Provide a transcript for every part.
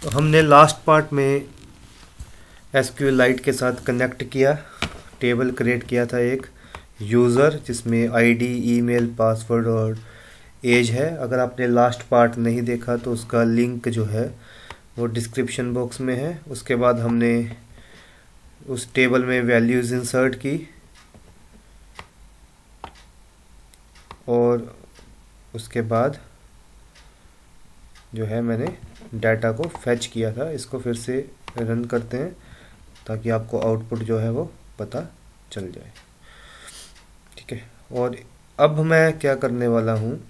तो हमने last part में SQLite के साथ कनेक्ट किया, टेबल क्रिएट किया था एक यूज़र जिसमें आईडी, ईमेल, पासवर्ड और एज है। अगर आपने लास्ट पार्ट नहीं देखा तो उसका लिंक जो है वो डिस्क्रिप्शन बॉक्स में है। उसके बाद हमने उस टेबल में वैल्यूज़ इंसर्ट की और उसके बाद जो है मैंने डाटा को फैच किया था। इसको फिर से रन करते हैं ताकि आपको आउटपुट जो है वो पता चल जाए। ठीक है, और अब मैं क्या करने वाला हूँ,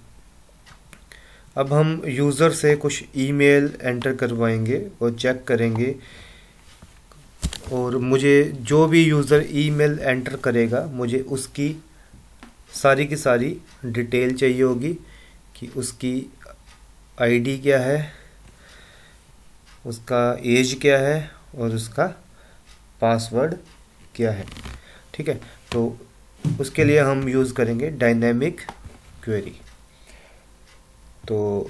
अब हम यूज़र से कुछ ईमेल एंटर करवाएंगे और चेक करेंगे, और मुझे जो भी यूज़र ईमेल एंटर करेगा मुझे उसकी सारी की सारी डिटेल चाहिए होगी कि उसकी आईडी क्या है, उसका एज क्या है और उसका पासवर्ड क्या है। ठीक है, तो उसके लिए हम यूज़ करेंगे डायनेमिक क्वेरी। तो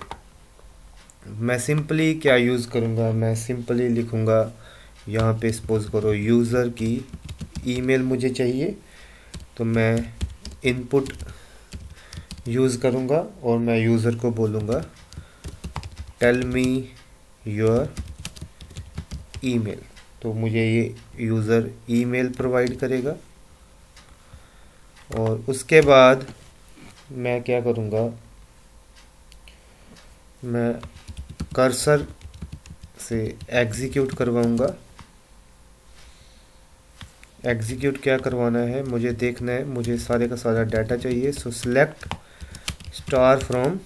मैं सिंपली क्या यूज़ करूँगा, मैं सिंपली लिखूँगा यहाँ पे सपोज करो यूज़र की ईमेल मुझे चाहिए, तो मैं इनपुट यूज़ करूँगा और मैं यूज़र को बोलूँगा टेल मी योर ईमेल। तो मुझे ये यूज़र ईमेल प्रोवाइड करेगा। और उसके बाद मैं क्या करूँगा, मैं कर्सर से एग्जीक्यूट करवाऊँगा। एग्जीक्यूट क्या करवाना है, मुझे देखना है, मुझे सारे का सारा डाटा चाहिए। सो सिलेक्ट स्टार फ्रॉम,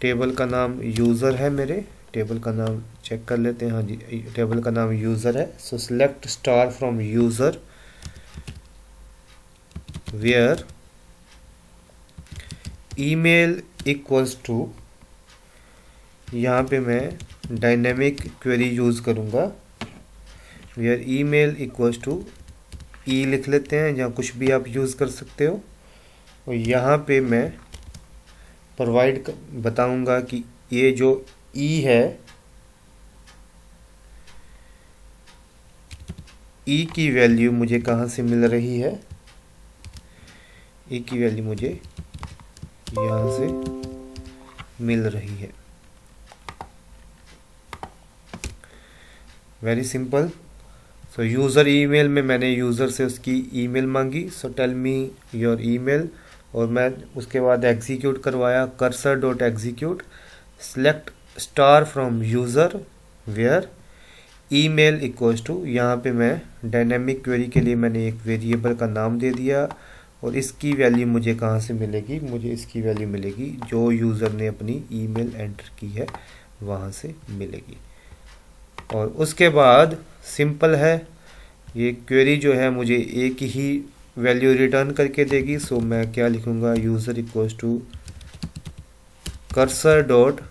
टेबल का नाम यूज़र है, मेरे टेबल का नाम चेक कर लेते हैं। हाँ जी, टेबल का नाम यूज़र है। So select star from user where email equals to, यहाँ पे मैं डायनेमिक क्वेरी यूज़ करूँगा, where email equals to E लिख लेते हैं, या कुछ भी आप यूज़ कर सकते हो। और यहाँ पे मैं प्रोवाइड बताऊँगा कि ये जो ई है, ई की वैल्यू मुझे कहाँ से मिल रही है, ई की वैल्यू मुझे यहाँ से मिल रही है। Very simple. So user email में मैंने यूज़र से उसकी ईमेल मांगी, so tell me your email, और मैं उसके बाद एग्जीक्यूट करवाया cursor dot execute select star from user where email equals to, यहाँ पे मैं डायनेमिक क्वेरी के लिए मैंने एक वेरिएबल का नाम दे दिया, और इसकी वैल्यू मुझे कहाँ से मिलेगी, मुझे इसकी वैल्यू मिलेगी जो यूज़र ने अपनी ईमेल एंटर की है वहाँ से मिलेगी। और उसके बाद सिंपल है, ये क्वेरी जो है मुझे एक ही वैल्यू रिटर्न करके देगी। सो मैं क्या लिखूँगा, user equals to cursor dot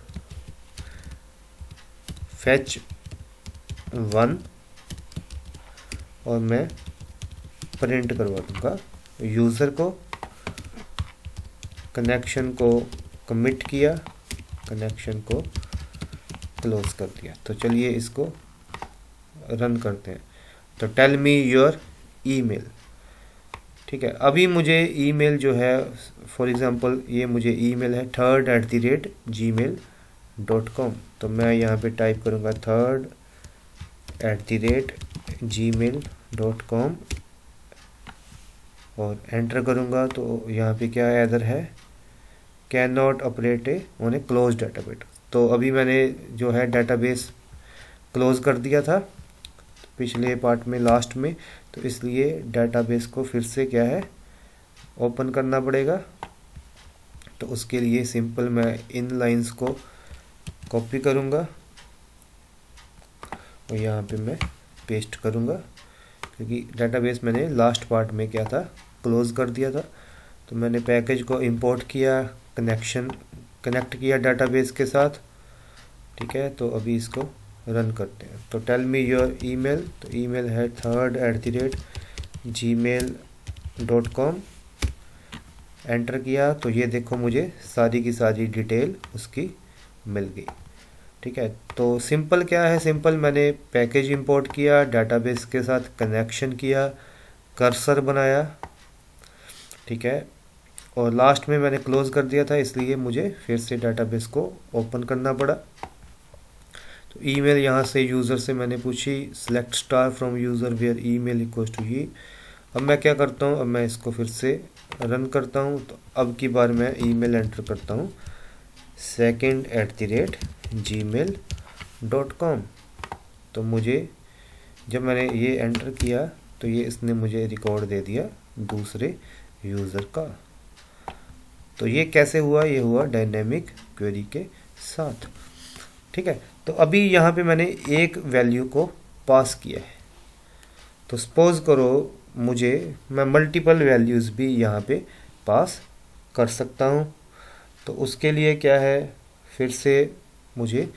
fetch 1, और मैं प्रिंट करवा दूँगा यूज़र को। कनेक्शन को कमिट किया, कनेक्शन को क्लोज कर दिया। तो चलिए इसको रन करते हैं। तो टेल मी योर ईमेल, ठीक है। अभी मुझे ईमेल जो है, फॉर एग्जांपल ये मुझे ईमेल है third@gmail.com, तो मैं यहाँ पे टाइप करूँगा third@gmail.com और एंटर करूँगा। तो यहाँ पे क्या एरर है, can not operate on A close database. तो अभी मैंने जो है डेटाबेस क्लोज कर दिया था पिछले पार्ट में, लास्ट में, तो इसलिए डेटाबेस को फिर से क्या है ओपन करना पड़ेगा। तो उसके लिए सिंपल मैं इन लाइंस को कॉपी करूँगा और यहाँ पे मैं पेस्ट करूँगा, क्योंकि डेटाबेस मैंने लास्ट पार्ट में क्या था क्लोज कर दिया था। तो मैंने पैकेज को इंपोर्ट किया, कनेक्ट किया डेटाबेस के साथ, ठीक है। तो अभी इसको रन करते हैं। तो टेल मी योर ईमेल, तो ईमेल है third@gmail.com, एंटर किया। तो ये देखो मुझे सारी की सारी डिटेल उसकी मिल गई। ठीक है, तो सिंपल क्या है, सिंपल मैंने पैकेज इंपोर्ट किया, डेटाबेस के साथ कनेक्शन किया, कर्सर बनाया, ठीक है, और लास्ट में मैंने क्लोज कर दिया था, इसलिए मुझे फिर से डेटाबेस को ओपन करना पड़ा। तो ईमेल यहाँ से यूज़र से मैंने पूछी, select star from user where email equals to ये। अब मैं क्या करता हूँ, अब मैं इसको फिर से रन करता हूँ। तो अब की बार मैं ईमेल एंटर करता हूँ second@gmail.com। तो मुझे जब मैंने ये एंटर किया तो ये इसने मुझे रिकॉर्ड दे दिया दूसरे यूज़र का। तो ये कैसे हुआ, ये हुआ डायनेमिक क्वेरी के साथ, ठीक है। तो अभी यहाँ पे मैंने एक वैल्यू को पास किया है, तो सपोज करो मैं मल्टीपल वैल्यूज़ भी यहाँ पे पास कर सकता हूँ। तो उसके लिए क्या है, फिर से मुझे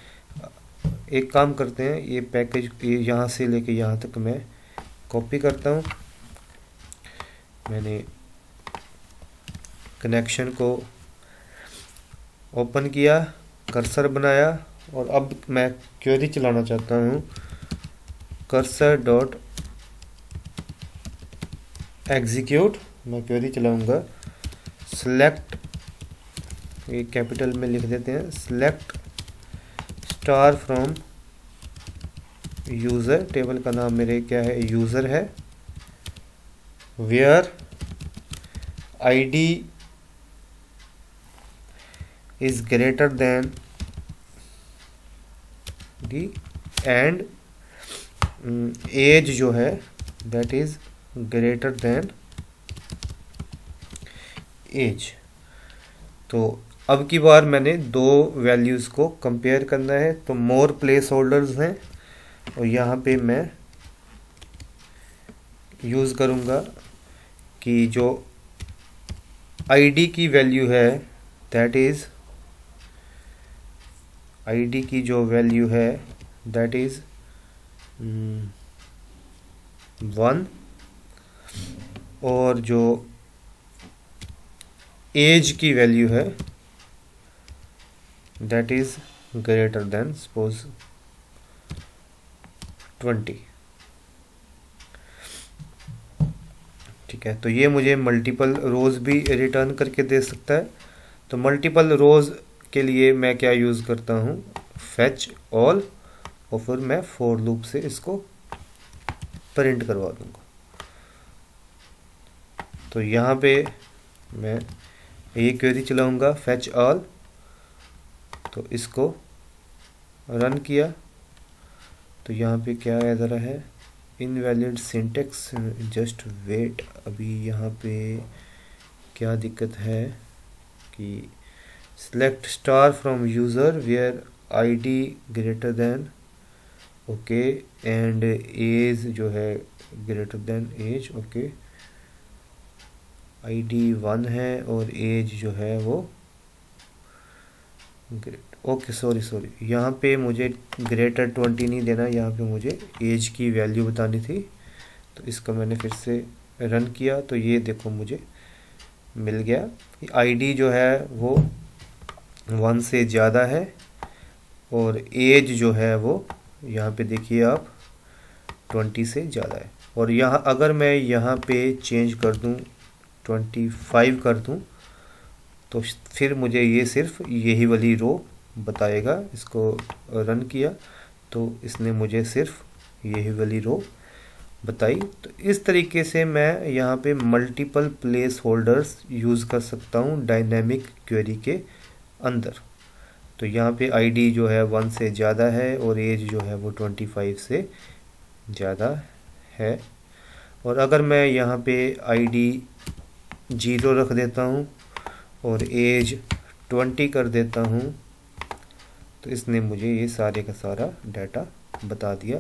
एक काम करते हैं, ये पैकेज ये यहाँ से लेके यहाँ तक मैं कॉपी करता हूँ। मैंने कनेक्शन को ओपन किया, कर्सर बनाया, और अब मैं क्वेरी चलाना चाहता हूँ कर्सर डॉट एग्जीक्यूट। मैं क्वेरी चलाऊँगा सेलेक्ट, ये कैपिटल में लिख देते हैं, select star from user, table का नाम मेरे क्या है, यूज़र है, where ID is greater than the and age जो है that is greater than age. तो अब की बार मैंने दो वैल्यूज़ को कंपेयर करना है, तो मोर प्लेस होल्डर्स हैं, और यहाँ पे मैं यूज़ करूँगा कि जो आईडी की वैल्यू है दैट इज़ आईडी की जो वैल्यू है दैट इज़ 1, और जो एज की वैल्यू है that is greater than suppose 20, ठीक है। तो ये मुझे मल्टीपल रोज़ भी रिटर्न करके दे सकता है। तो मल्टीपल रोज़ के लिए मैं क्या यूज़ करता हूँ, फेच ऑल, और फिर मैं फॉर लूप से इसको प्रिंट करवा दूंगा। तो यहाँ पे मैं ये क्वेरी चलाऊंगा फेच ऑल, तो इसको रन किया, तो यहाँ पे क्या आ रहा है, इनवैलिड सिंटेक्स, जस्ट वेट। अभी यहाँ पे क्या दिक्कत है कि select star from user where ID greater than okay and age जो है greater than age, okay, ID 1 है और एज जो है वो ओके सॉरी यहाँ पे मुझे ग्रेटर 20 नहीं देना, यहाँ पे मुझे एज की वैल्यू बतानी थी। तो इसका मैंने फिर से रन किया, तो ये देखो मुझे मिल गया, आईडी जो है वो 1 से ज़्यादा है, और एज जो है वो यहाँ पे देखिए आप 20 से ज़्यादा है। और यहाँ अगर मैं यहाँ पे चेंज कर दूँ 25 कर दूँ, तो फिर मुझे ये सिर्फ यही वाली रो बताएगा। इसको रन किया तो इसने मुझे सिर्फ यही वाली रो बताई। तो इस तरीके से मैं यहाँ पे मल्टीपल प्लेस होल्डर्स यूज़ कर सकता हूँ डायनेमिक क्वेरी के अंदर। तो यहाँ पे आईडी जो है 1 से ज़्यादा है और एज जो है वो 25 से ज़्यादा है। और अगर मैं यहाँ पे आईडी 0 रख देता हूँ और एज 20 कर देता हूँ, तो इसने मुझे ये सारे का सारा डाटा बता दिया।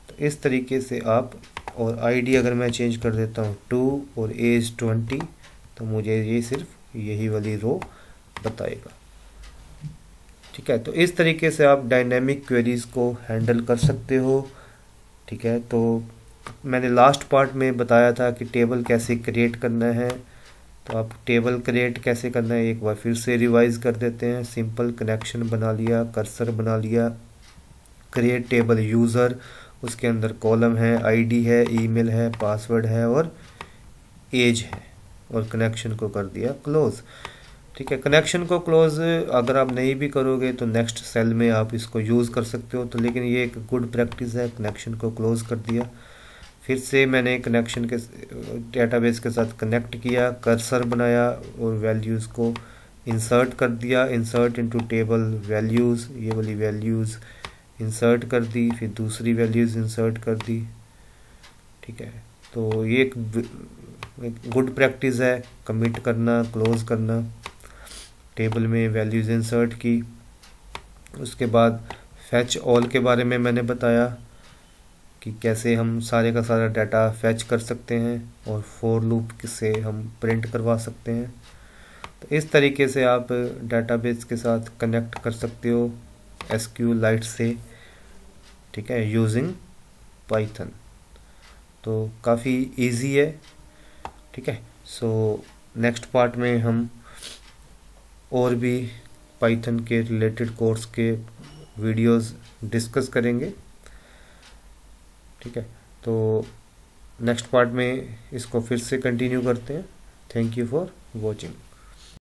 तो इस तरीके से आप, और आईडी अगर मैं चेंज कर देता हूँ 2 और एज 20, तो मुझे ये सिर्फ यही वाली रो बताएगा, ठीक है। तो इस तरीके से आप डायनेमिक क्वेरीज़ को हैंडल कर सकते हो, ठीक है। तो मैंने लास्ट पार्ट में बताया था कि टेबल कैसे क्रिएट करना है, तो आप टेबल क्रिएट कैसे करना है एक बार फिर से रिवाइज कर देते हैं। सिंपल कनेक्शन बना लिया, कर्सर बना लिया, क्रिएट टेबल यूज़र, उसके अंदर कॉलम है, आईडी है, ईमेल है, पासवर्ड है और एज है, और कनेक्शन को कर दिया क्लोज। ठीक है, कनेक्शन को क्लोज अगर आप नहीं भी करोगे तो नेक्स्ट सेल में आप इसको यूज़ कर सकते हो, तो लेकिन ये एक गुड प्रैक्टिस है। कनेक्शन को क्लोज कर दिया, फिर से मैंने कनेक्शन के डेटाबेस के साथ कनेक्ट किया, कर्सर बनाया और वैल्यूज़ को इंसर्ट कर दिया। इंसर्ट इनटू टेबल वैल्यूज़, ये वाली वैल्यूज़ इंसर्ट कर दी, फिर दूसरी वैल्यूज़ इंसर्ट कर दी। ठीक है, तो ये एक गुड प्रैक्टिस है, कमिट करना, क्लोज करना। टेबल में वैल्यूज़ इंसर्ट की, उसके बाद फैच ऑल के बारे में मैंने बताया कि कैसे हम सारे का सारा डाटा फैच कर सकते हैं और फॉर लूप से हम प्रिंट करवा सकते हैं। तो इस तरीके से आप डाटाबेस के साथ कनेक्ट कर सकते हो SQLite से। ठीक है, यूजिंग पाइथन, तो काफ़ी इजी है। ठीक है, सो नेक्स्ट पार्ट में हम और भी पाइथन के रिलेटेड कोर्स के वीडियोस डिस्कस करेंगे। ठीक है, तो नेक्स्ट पार्ट में इसको फिर से कंटिन्यू करते हैं। Thank you for watching.